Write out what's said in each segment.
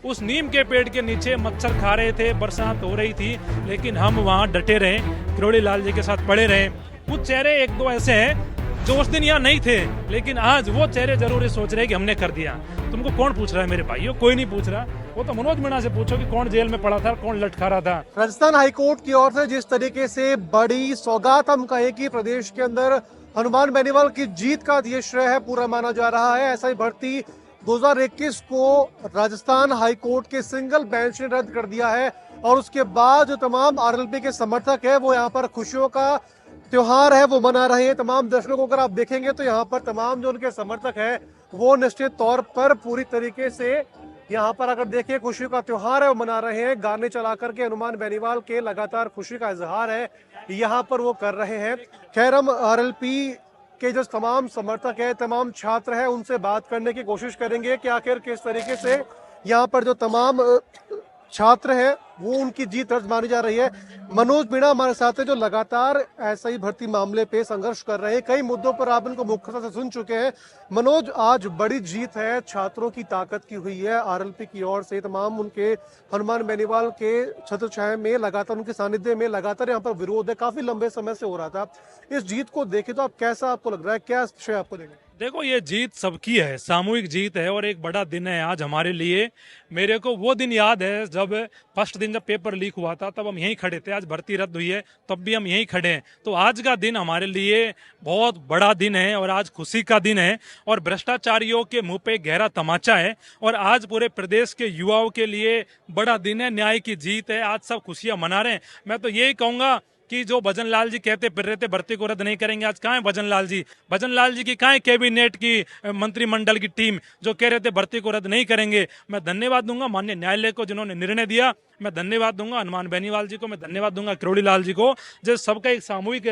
उस नीम के पेड़ के नीचे मच्छर खा रहे थे, बरसात हो रही थी, लेकिन हम वहां डटे रहे, किरोड़ी लाल जी के साथ पड़े रहे। कुछ चेहरे एक दो ऐसे हैं जो उस दिन यहाँ नहीं थे, लेकिन आज वो चेहरे जरूर ये सोच रहे हैं कि हमने कर दिया। तुमको कौन पूछ रहा है मेरे भाइयों? कोई नहीं पूछ रहा। वो तो मनोज मीणा से पूछो कि कौन जेल में पड़ा था, कौन लटका रहा था। राजस्थान हाईकोर्ट की ओर से जिस तरीके से बड़ी सौगात हम कहें कि प्रदेश के अंदर हनुमान बेनीवाल की जीत का ये श्रेय है पूरा माना जा रहा है। ऐसा ही भर्ती 2021 को राजस्थान हाईकोर्ट के सिंगल बेंच ने रद्द कर दिया है और उसके बाद जो तमाम आरएलपी के समर्थक है वो यहाँ पर खुशियों का त्योहार है वो मना रहे हैं। तमाम दर्शकों को अगर आप देखेंगे तो यहाँ पर तमाम जो उनके समर्थक हैं वो निश्चित तौर पर पूरी तरीके से यहाँ पर अगर देखिए खुशी का त्योहार है वो मना रहे हैं। गाने चला करके हनुमान बेनीवाल के लगातार खुशी का इजहार है यहाँ पर वो कर रहे हैं। खैर हम आरएलपी के जो तमाम समर्थक है, तमाम छात्र हैं, उनसे बात करने की कोशिश करेंगे कि आखिर किस तरीके से यहाँ पर जो तमाम छात्र हैं वो उनकी जीत दर्ज मानी जा रही है। मनोज मीणा हमारे साथ है जो लगातार ऐसा ही भर्ती मामले पे संघर्ष कर रहे हैं। कई मुद्दों पर आप इनको मुख्यता से सुन चुके हैं। मनोज, आज बड़ी जीत है, छात्रों की ताकत की हुई है आरएलपी की ओर से। तमाम उनके हनुमान बेनीवाल के छत्रछाया में लगातार उनके सानिध्य में लगातार यहाँ पर विरोध है, काफी लंबे समय से हो रहा था। इस जीत को देखे तो आप कैसा आपको लग रहा है, क्या श्रेय आपको देंगे? देखो, ये जीत सबकी है, सामूहिक जीत है और एक बड़ा दिन है आज हमारे लिए। मेरे को वो दिन याद है जब फर्स्ट दिन जब पेपर लीक हुआ था, तब हम यहीं खड़े थे। आज भर्ती रद्द हुई है तब भी हम यहीं खड़े हैं। तो आज का दिन हमारे लिए बहुत बड़ा दिन है और आज खुशी का दिन है और भ्रष्टाचारियों के मुंह पे गहरा तमाचा है। और आज पूरे प्रदेश के युवाओं के लिए बड़ा दिन है, न्याय की जीत है। आज सब खुशियां मना रहे हैं। मैं तो यही कहूंगा कि जो भजन लाल जी कहते फिर रहे थे भर्ती को रद्द नहीं करेंगे, आज कहाँ है भजन लाल जी? भजन लाल जी की कहाँ है कैबिनेट की मंत्रिमंडल की टीम जो कह रहे थे भर्ती को रद्द नहीं करेंगे? मैं धन्यवाद दूंगा माननीय न्यायालय को जिन्होंने निर्णय दिया। मैं धन्यवाद दूंगा हनुमान बेनीवाल जी को, मैं धन्यवाद दूंगा किरोड़ी लाल जी को, जो सबका एक सामूहिक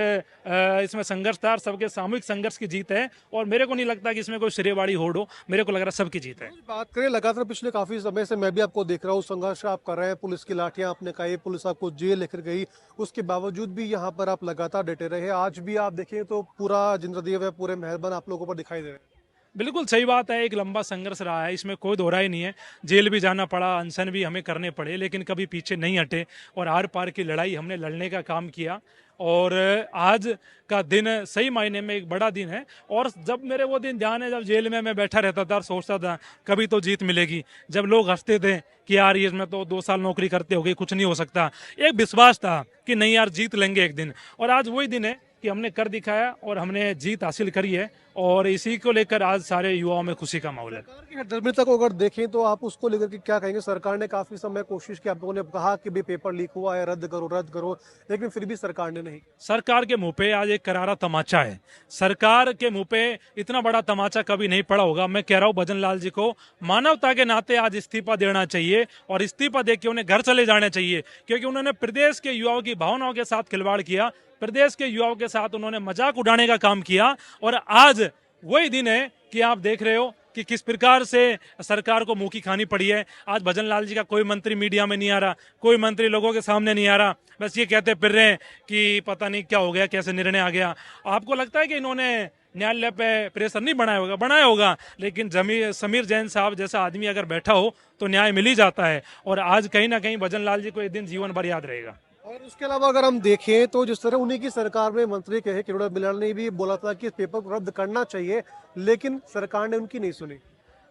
इसमें संघर्ष था और सबके सामूहिक संघर्ष की जीत है। और मेरे को नहीं लगता कि इसमें कोई श्रेयवाड़ी होड़ हो, मेरे को लग रहा है सबकी जीत है। बात करें लगातार पिछले काफी समय से मैं भी आपको देख रहा हूँ, संघर्ष आप कर रहे हैं, पुलिस की लाठियां आपने कही, पुलिस आपको जेल लेकर गई, उसके बावजूद भी यहाँ पर आप लगातार डटे रहे। आज भी आप देखें तो पूरा जिंद्रदेव है, पूरे मेहरबान आप लोगों पर दिखाई दे रहे हैं। बिल्कुल सही बात है, एक लंबा संघर्ष रहा है, इसमें कोई दोहराई नहीं है। जेल भी जाना पड़ा, अनशन भी हमें करने पड़े, लेकिन कभी पीछे नहीं हटे और आर पार की लड़ाई हमने लड़ने का काम किया। और आज का दिन सही मायने में एक बड़ा दिन है। और जब मेरे वो दिन ध्यान है जब जेल में मैं बैठा रहता था और सोचता था कभी तो जीत मिलेगी, जब लोग हंसते थे कि यार ये इसमें तो 2 साल नौकरी करते हो गई, कुछ नहीं हो सकता, एक विश्वास था कि नहीं यार जीत लेंगे एक दिन। और आज वही दिन है कि हमने कर दिखाया और हमने जीत हासिल करी है और इसी को लेकर आज सारे युवाओं में खुशी का माहौल है। सरकार की हठधर्मिता को अगर देखें तो आप उसको लेकर के क्या कहेंगे? सरकार ने काफी समय कोशिश की, आप लोगों ने कहा कि भी पेपर लीक हुआ है, रद्द करो, लेकिन फिर भी सरकार ने नहीं। सरकार के मुंह पे आज एक करारा तमाचा है। सरकार के मुंह पे इतना बड़ा तमाचा कभी नहीं पड़ा होगा। मैं कह रहा हूं भजन लाल जी को मानवता के नाते आज इस्तीफा देना चाहिए और इस्तीफा देके उन्हें घर चले जाने चाहिए, क्योंकि उन्होंने प्रदेश के युवाओं की भावनाओं के साथ खिलवाड़ किया, प्रदेश के युवाओं के साथ उन्होंने मजाक उड़ाने का काम किया। और आज वही दिन है कि आप देख रहे हो कि किस प्रकार से सरकार को मुंह की खानी पड़ी है। आज भजन लाल जी का कोई मंत्री मीडिया में नहीं आ रहा, कोई मंत्री लोगों के सामने नहीं आ रहा, बस ये कहते फिर रहे हैं कि पता नहीं क्या हो गया, कैसे निर्णय आ गया। आपको लगता है कि इन्होंने न्यायालय पे प्रेशर नहीं बनाया होगा, लेकिन समीर जैन साहब जैसा आदमी अगर बैठा हो तो न्याय मिल ही जाता है। और आज कहीं ना कहीं भजन लाल जी को ये दिन जीवन भर याद रहेगा। और उसके अलावा अगर हम देखें तो जिस तरह उन्हीं की सरकार में मंत्री कहे किरोड़ी लाल ने भी बोला था कि इस पेपर को रद्द करना चाहिए, लेकिन सरकार ने उनकी नहीं सुनी।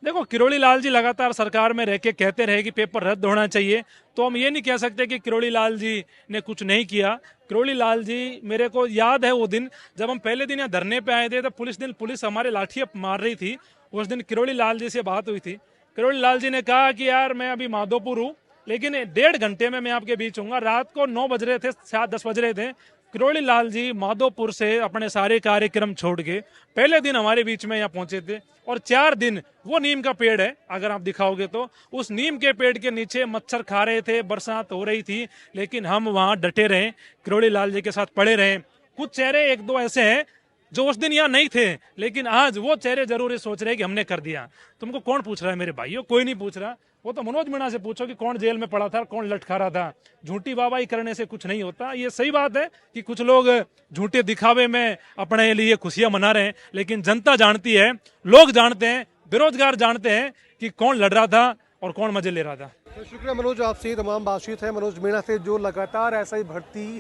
देखो, किरोड़ी लाल जी लगातार सरकार में रह के कहते रहे कि पेपर रद्द होना चाहिए, तो हम ये नहीं कह सकते कि किरोड़ी लाल जी ने कुछ नहीं किया। किरोड़ी लाल जी, मेरे को याद है वो दिन जब हम पहले दिन यहाँ धरने पे आए थे, तो पुलिस हमारे लाठियां मार रही थी। उस दिन किरोड़ी लाल जी से बात हुई थी। किरोड़ी लाल जी ने कहा कि यार मैं अभी माधोपुर हूँ, लेकिन 1.5 घंटे में मैं आपके बीच हूँ। रात को 9 बज रहे थे, शायद 10 बज रहे थे। किरोड़ी लाल जी माधोपुर से अपने सारे कार्यक्रम छोड़ के पहले दिन हमारे बीच में यहाँ पहुंचे थे और 4 दिन वो नीम का पेड़ है, अगर आप दिखाओगे तो उस नीम के पेड़ के नीचे मच्छर खा रहे थे, बरसात हो रही थी, लेकिन हम वहां डटे रहे, किरोड़ी लाल जी के साथ पड़े रहे। कुछ चेहरे एक दो ऐसे हैं जो उस दिन यहाँ नहीं थे, लेकिन आज वो चेहरे जरूर ये सोच रहे हैं कि हमने कर दिया। तुमको कौन पूछ रहा है मेरे भाइयों? कोई नहीं पूछ रहा। वो तो मनोज मीणा से पूछो कि कौन जेल में पड़ा था, कौन लटका रहा था। झूठी वाहवाही करने से कुछ नहीं होता। ये सही बात है कि कुछ लोग झूठे दिखावे में अपने लिए खुशियां मना रहे हैं, लेकिन जनता जानती है, लोग जानते हैं, बेरोजगार जानते हैं कि कौन लड़ रहा था और कौन मजे ले रहा था। तो शुक्रिया मनोज, आपसे ये तमाम बातचीत है मनोज मीणा से, जो लगातार एसआई भर्ती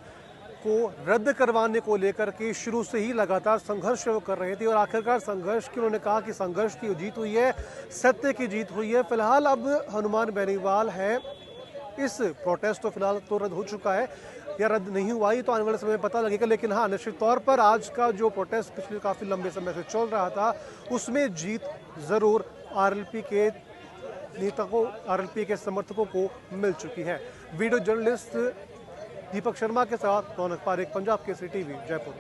को रद्द करवाने को लेकर के शुरू से ही लगातार संघर्ष वो कर रहे थे और आखिरकार संघर्ष की उन्होंने कहा कि संघर्ष की जीत हुई है, सत्य की जीत हुई है। फिलहाल अब हनुमान बेनीवाल है, इस प्रोटेस्ट तो फिलहाल तो रद्द हो चुका है या रद्द नहीं हुआ, ये तो आने वाले समय में पता लगेगा। लेकिन हाँ, निश्चित तौर पर आज का जो प्रोटेस्ट पिछले काफ़ी लंबे समय से चल रहा था उसमें जीत ज़रूर आरएलपी के नेता को, आरएलपी के समर्थकों को मिल चुकी है। वीडियो जर्नलिस्ट दीपक शर्मा के साथ रौनक पारेख, पंजाब केसरी टीवी, जयपुर।